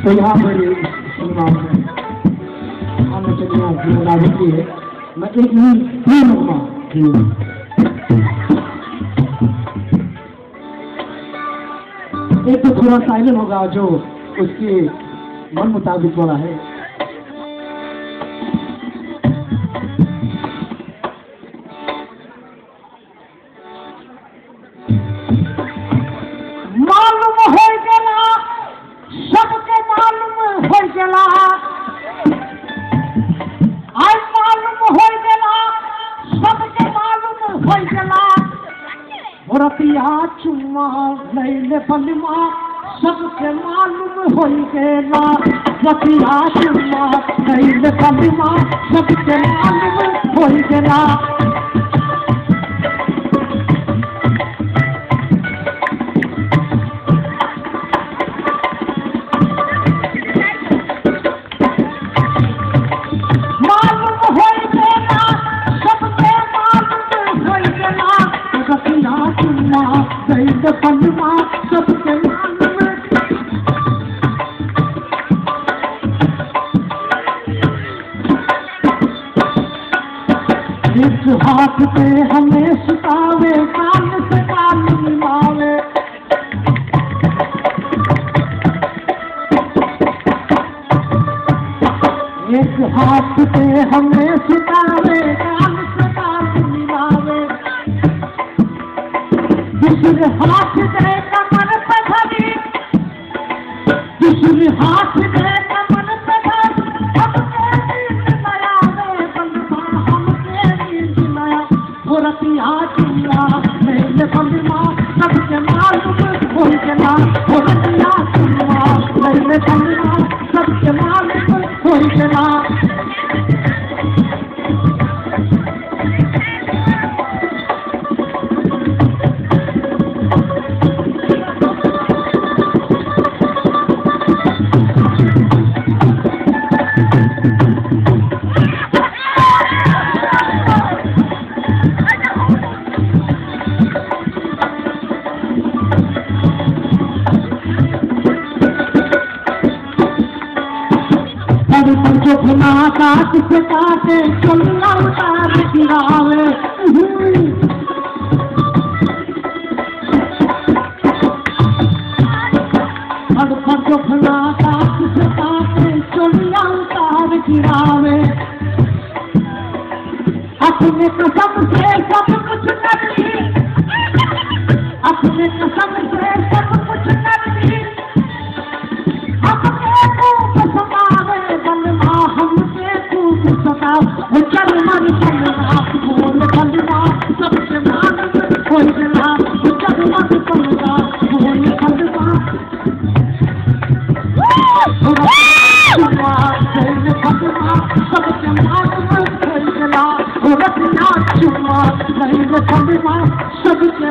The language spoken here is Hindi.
तो यहाँ पर आने के लिए जिम्मेदारी की है। मैं एक एक तो थोड़ा साइलेंट होगा जो उसके मन मुताबिक वाला है। मालूम हो गया सबके मालूम हो गया आज मालूम हो गया सबके मालूम हो गया रतिया चुम्मा लैले बलमा सबके मालूम हो गया रतिया चुम्मा लैले बलमा सबके मालूम हो गया इस हाथ पे हमें सुतावे कान से कान मिलावे एक हाथ पे हमें सुतावे कान से कान मिलावे दूसरे हाथ से कमर पे धरी दूसरे हाथ से कमर पे धरी रतिया चुम्मा लैले बलमा सबके मालूम हो गया रतिया चुम्मा लैले बलमा सबके मालूम हो गया जो भुना काट से काटे चुल्ला उतार गिरावे जो भुना काट से काटे चुल्ला उतार गिरावे अपने कसम से सब कुछ करती अपने कसम से सब कुछ करती चल मन चलना बोल बलमा सबके मालूम हो गया चल मन चलना बोल बलमा सबके मालूम हो गया रतिया चुम्मा लैले बलमा सबके